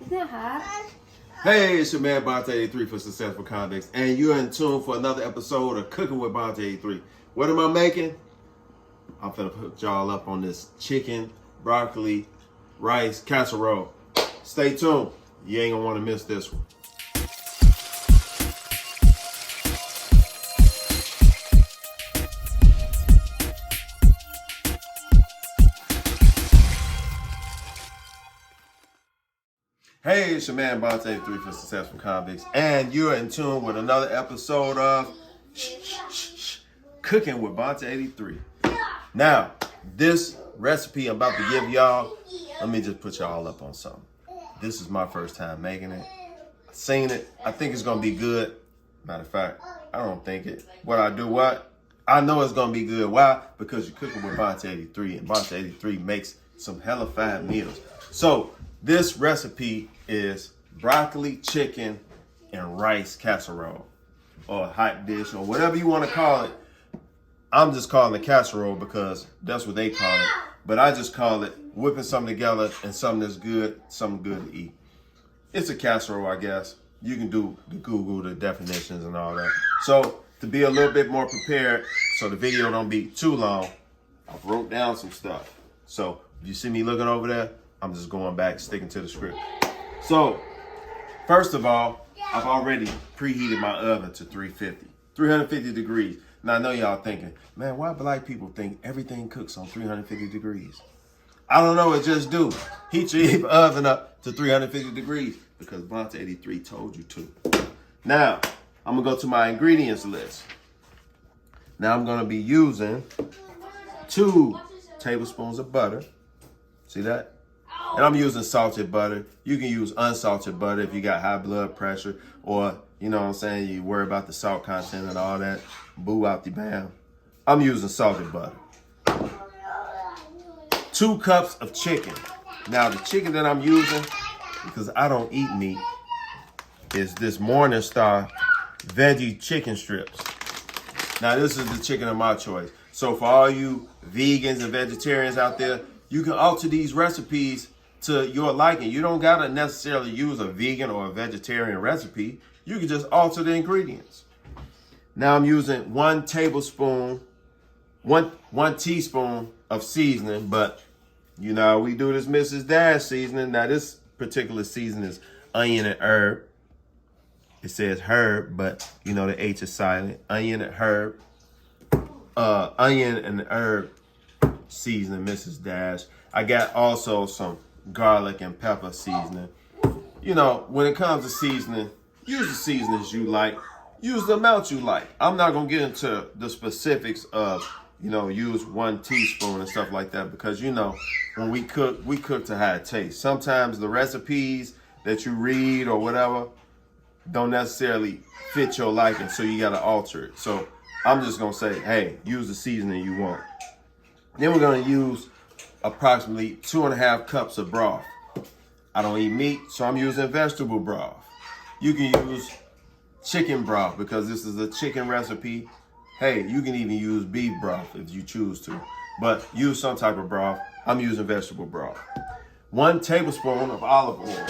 Isn't that hot? Hey, it's your man Bonta83 for Successful Convicts, and you're in tune for another episode of Cooking with Bonta83. What am I making? I'm finna put y'all up on this chicken, broccoli, rice, casserole. Stay tuned. You ain't gonna wanna miss this one. Hey, it's your man Bonta83 for Successful Convicts, and you're in tune with another episode of Cooking with Bonta83. Now, this recipe I'm about to give y'all, let me just put y'all up on something. This is my first time making it. I've seen it. I think it's gonna be good. Matter of fact, I don't think it. I know it's gonna be good. Why? Because you're cooking with Bonta83, and Bonta83 makes some hella fine meals. So, this recipe is broccoli, chicken, and rice casserole, or hot dish, or whatever you want to call it. I'm just calling it casserole because that's what they call it. But I just call it whipping something together and something that's good, something good to eat. It's a casserole, I guess. You can do the Google, the definitions and all that. So to be a little bit more prepared, so the video don't be too long, I wrote down some stuff. So if you see me looking over there, I'm just going back, sticking to the script. So, first of all, I've already preheated my oven to 350 degrees. Now, I know y'all thinking, man, why black people think everything cooks on 350 degrees? I don't know, it just do. Heat your oven up to 350 degrees because Bonta83 told you to. Now, I'm gonna go to my ingredients list. Now, I'm gonna be using 2 tablespoons of butter. See that? And I'm using salted butter. You can use unsalted butter if you got high blood pressure, or, you know what I'm saying, you worry about the salt content and all that. Boo out the bam. I'm using salted butter. 2 cups of chicken. Now, the chicken that I'm using, because I don't eat meat, is this Morningstar veggie chicken strips. Now, this is the chicken of my choice. So for all you vegans and vegetarians out there, you can alter these recipes to your liking. You don't gotta necessarily use a vegan or a vegetarian recipe. You can just alter the ingredients. Now I'm using 1 teaspoon of seasoning, but you know, we do this Mrs. Dash seasoning. Now this particular seasoning is onion and herb. It says herb, but you know, the H is silent. Onion and herb. Onion and herb seasoning, Mrs. Dash. I got also some garlic and pepper seasoning. You know, when it comes to seasoning, use the seasonings you like. Use the amount you like. I'm not going to get into the specifics of, you know, use 1 teaspoon and stuff like that because, you know, when we cook to high taste. Sometimes the recipes that you read or whatever don't necessarily fit your liking, so you got to alter it. So I'm just going to say, hey, use the seasoning you want. Then we're going to use approximately 2.5 cups of broth. I don't eat meat, so I'm using vegetable broth. You can use chicken broth because this is a chicken recipe. Hey, you can even use beef broth if you choose to, but use some type of broth. I'm using vegetable broth. 1 tablespoon of olive oil.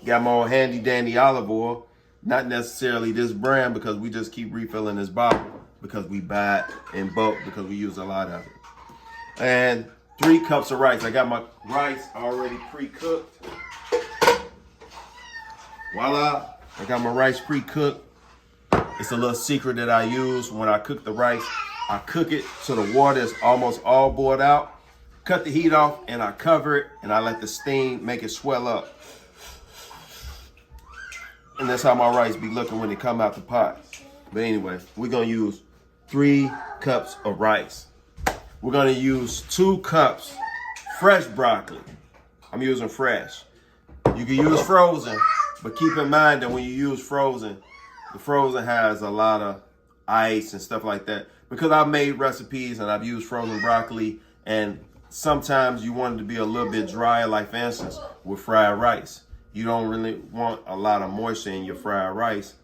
Got my old handy dandy olive oil. Not necessarily this brand because we just keep refilling this bottle because we buy it in bulk because we use a lot of it. And 3 cups of rice. I got my rice already pre-cooked. Voila, I got my rice pre-cooked. It's a little secret that I use when I cook the rice. I cook it so the water is almost all boiled out. Cut the heat off and I cover it and I let the steam make it swell up. And that's how my rice be looking when it come out the pot. But anyway, we're gonna use 3 cups of rice. We're gonna use 2 cups fresh broccoli. I'm using fresh. You can use frozen, but keep in mind that when you use frozen, the frozen has a lot of ice and stuff like that. Because I've made recipes and I've used frozen broccoli, and sometimes you want it to be a little bit drier, like for instance, with fried rice. You don't really want a lot of moisture in your fried rice,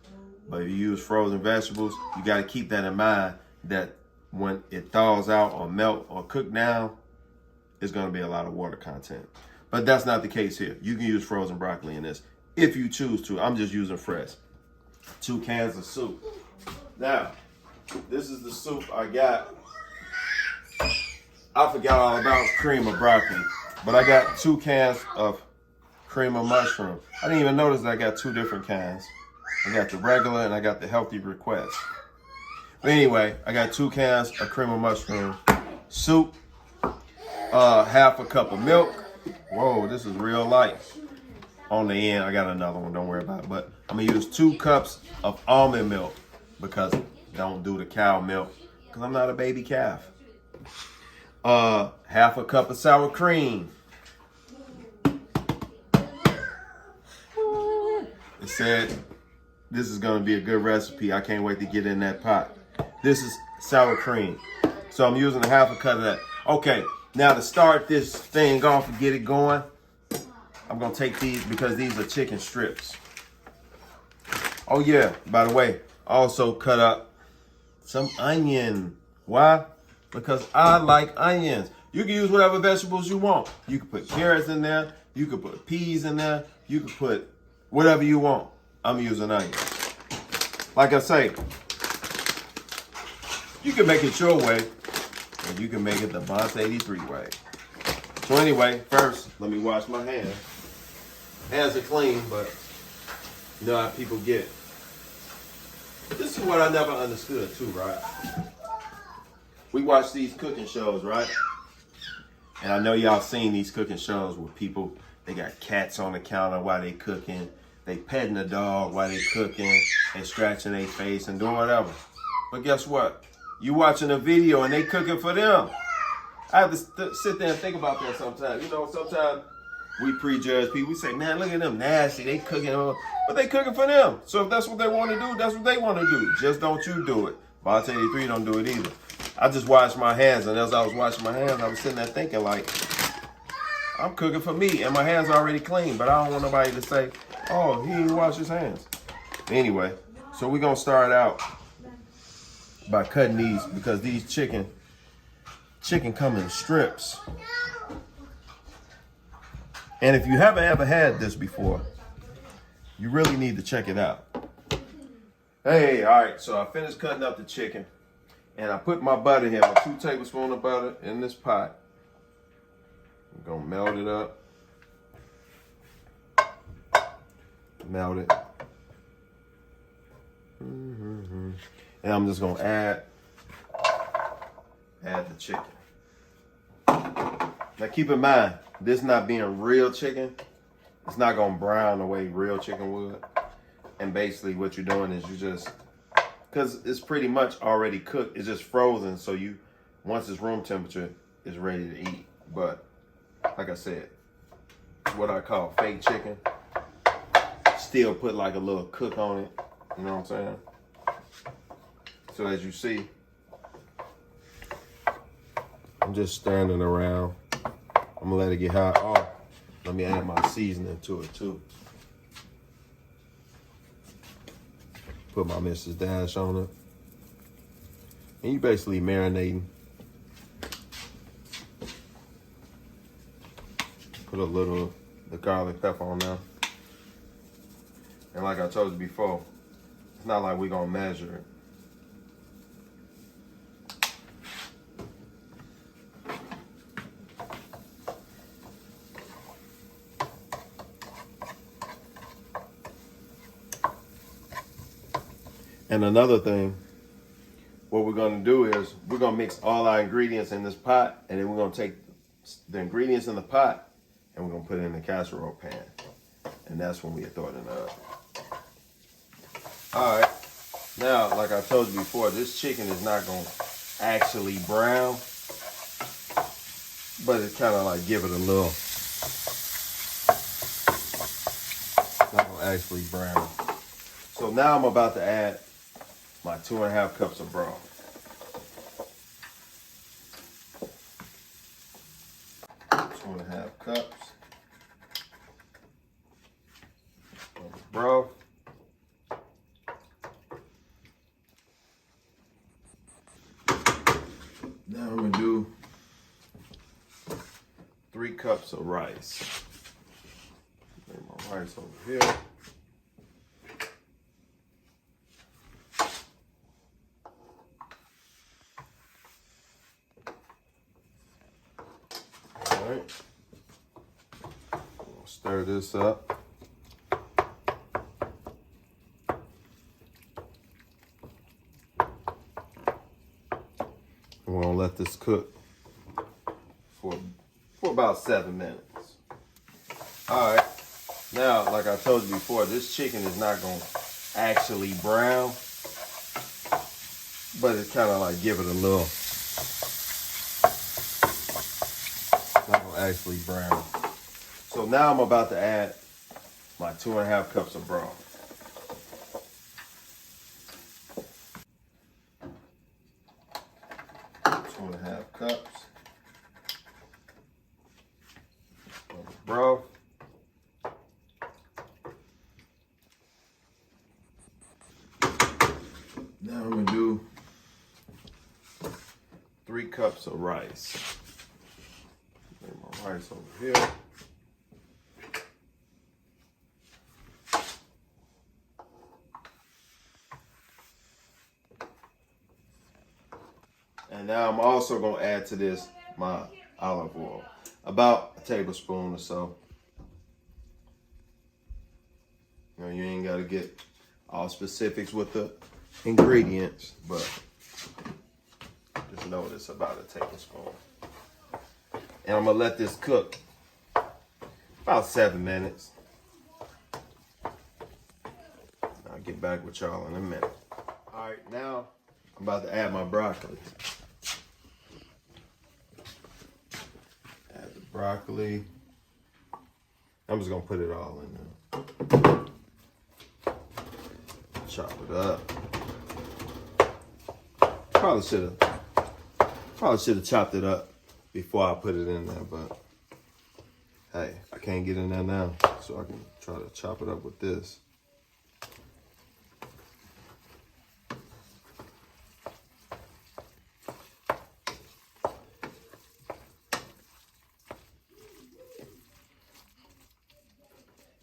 but if you use frozen vegetables, you gotta keep that in mind that when it thaws out or melt or cook down, it's gonna be a lot of water content. But that's not the case here. You can use frozen broccoli in this if you choose to. I'm just using fresh. 2 cans of soup. Now, this is the soup I got. I forgot all about cream of broccoli, but I got 2 cans of cream of mushroom. I didn't even notice that I got 2 different kinds. I got the regular and I got the healthy request. But anyway, I got 2 cans of cream of mushroom soup, half a cup of milk. Whoa, this is real light. On the end, I got another one, don't worry about it. But I'm gonna use 2 cups of almond milk because don't do the cow milk because I'm not a baby calf. Half a cup of sour cream. It said this is gonna be a good recipe. I can't wait to get in that pot. This is sour cream. So I'm using a half a cup of that. Okay, now to start this thing off and get it going, I'm gonna take these because these are chicken strips. Oh yeah, by the way, I also cut up some onion. Why? Because I like onions. You can use whatever vegetables you want. You can put carrots in there. You can put peas in there. You can put whatever you want. I'm using onions. Like I say, you can make it your way, and you can make it the Bonta83 way. So anyway, first, let me wash my hands. Hands are clean, but you know how people get. This is what I never understood too, right? We watch these cooking shows, right? And I know y'all seen these cooking shows where people, they got cats on the counter while they cooking. They petting the dog while they cooking and scratching their face and doing whatever. But guess what? You watching a video and they cooking for them. I have to sit there and think about that sometimes. You know, sometimes we prejudge people. We say, man, look at them nasty. They cooking, but they cooking for them. So if that's what they want to do, that's what they want to do. Just don't you do it. Bonta83 don't do it either. I just washed my hands, and as I was washing my hands, I was sitting there thinking like, I'm cooking for me, and my hands are already clean, but I don't want nobody to say, oh, he didn't wash his hands. Anyway, so we're going to start out by cutting these because these chicken come in strips. And if you haven't ever had this before, you really need to check it out. Hey, all right, so I finished cutting up the chicken. And I put my butter here, my 2 tablespoons of butter in this pot. I'm gonna melt it up. Melt it. And I'm just gonna add the chicken. Now keep in mind, this not being real chicken, it's not gonna brown the way real chicken would. And basically what you're doing is you just, because it's pretty much already cooked. It's just frozen, so you, once it's room temperature, it's ready to eat. But like I said, what I call fake chicken. Still put like a little cook on it. You know what I'm saying? So as you see, I'm just stirring it around. I'm gonna let it get hot. Oh, let me add my seasoning to it too. Put my Mrs. Dash on it. And you basically marinating. Put a little of the garlic pepper on there. And like I told you before, it's not like we're gonna measure it. And another thing, what we're gonna do is we're gonna mix all our ingredients in this pot, and then we're gonna take the ingredients in the pot and we're gonna put it in the casserole pan. And that's when we throw it in the oven. All right, now, like I told you before, this chicken is not gonna actually brown, but it's kind of like give it a little, not gonna actually brown. So now I'm about to add my 2.5 cups of broth. Two and a half cups of broth. Now I'm gonna do 3 cups of rice. Lay my rice over here. All right. We'll stir this up. We're gonna let this cook for about 7 minutes. All right, now, like I told you before, this chicken is not gonna actually brown, but it kind of like give it a little, not gonna actually brown. So now I'm about to add my 2.5 cups of broth. 2.5 cups of broth. Now I'm gonna do 3 cups of rice. Lay my rice over here. And now I'm also gonna add to this my olive oil, about a tablespoon or so. You know, you ain't gotta get all specifics with the ingredients, but just know it's about a tablespoon. And I'm gonna let this cook about 7 minutes. I'll get back with y'all in a minute. All right, now I'm about to add my broccoli. Add the broccoli. I'm just gonna put it all in there. Chop it up. Probably should have chopped it up before I put it in there, but hey, I can't get in there now, so I can try to chop it up with this.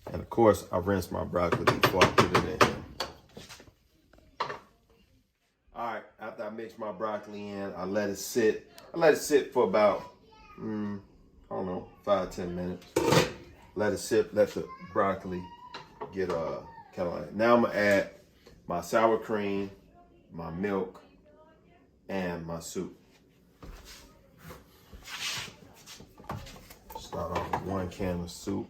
And of course, I rinse my broccoli before I put it in here. All right, after I mix my broccoli in, I let it sit. I let it sit for about, I don't know, 5-10 minutes. Let it sit, let the broccoli get kind of like. Now I'm gonna add my sour cream, my milk, and my soup. Start off with 1 can of soup.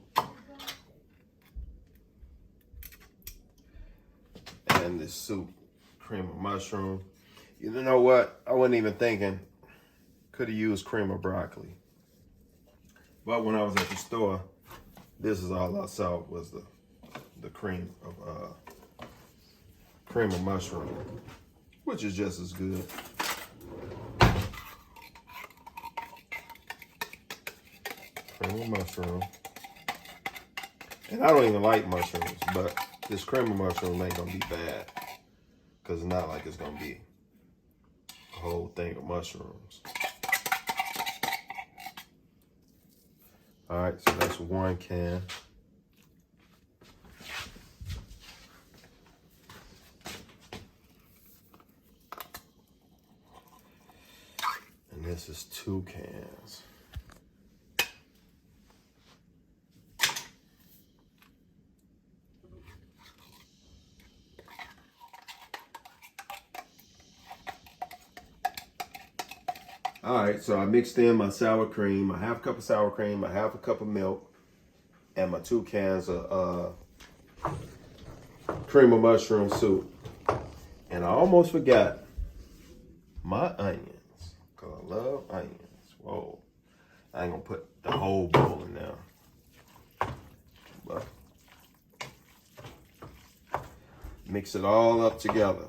And this soup, cream of mushroom. You know what? I wasn't even thinking. Could have used cream of broccoli. But when I was at the store, this is all I saw was the cream of mushroom, which is just as good. Cream of mushroom. And I don't even like mushrooms, but this cream of mushroom ain't gonna be bad, because it's not like it's gonna be a whole thing of mushrooms. All right, so that's 1 can. And this is 2 cans. All right, so I mixed in my sour cream, a 1/2 cup of sour cream, a 1/2 cup of milk, and my 2 cans of cream of mushroom soup. And I almost forgot my onions, because I love onions. Whoa, I ain't gonna put the whole bowl in there. But mix it all up together.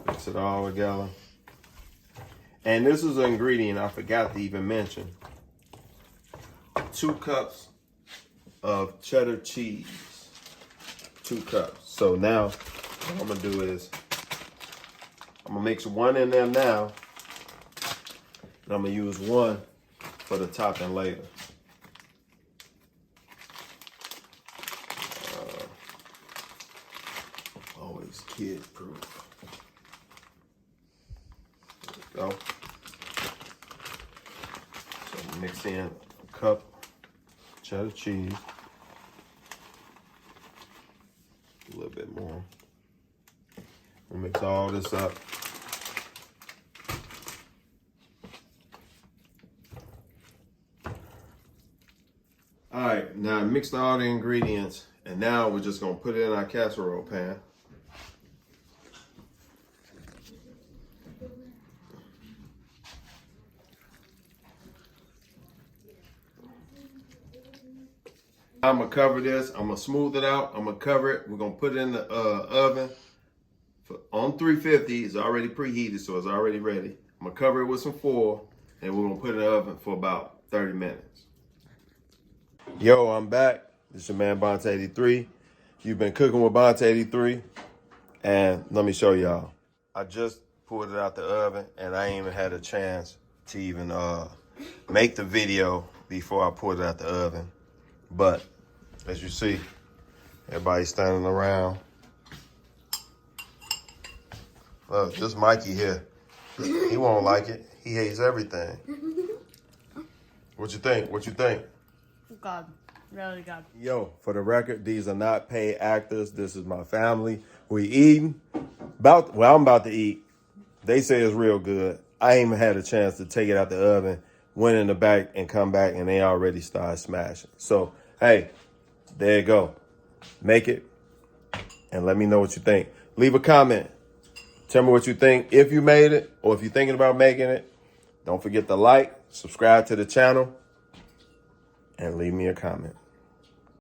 Mix it all together. And this is an ingredient I forgot to even mention. 2 cups of cheddar cheese. 2 cups. So now what I'm gonna do is I'm gonna mix 1 in there now. And I'm gonna use one for the topping later. Always kid proof. There we go. So mix in a cup cheddar cheese. A little bit more. We'll mix all this up. All right, now I mixed all the ingredients, and now we're just gonna put it in our casserole pan. I'm gonna cover this. I'm gonna smooth it out. I'm gonna cover it. We're gonna put it in the oven on 350. It's already preheated, so it's already ready. I'm gonna cover it with some foil, and we're gonna put it in the oven for about 30 minutes. Yo, I'm back. This is your man Bonta83. You've been cooking with Bonta83, and let me show y'all. I just pulled it out the oven, and I ain't even had a chance to even make the video before I pulled it out the oven. But as you see, everybody's standing around. Look, this Mikey here, he won't like it. He hates everything. What you think? What you think? God, really good. Yo, for the record, these are not paid actors. This is my family. We eating. I'm about to eat. They say it's real good. I ain't even had a chance to take it out the oven, went in the back and come back, and they already started smashing. So, hey, there you go. Make it and let me know what you think. Leave a comment. Tell me what you think if you made it or if you're thinking about making it. Don't forget to like, subscribe to the channel, and leave me a comment.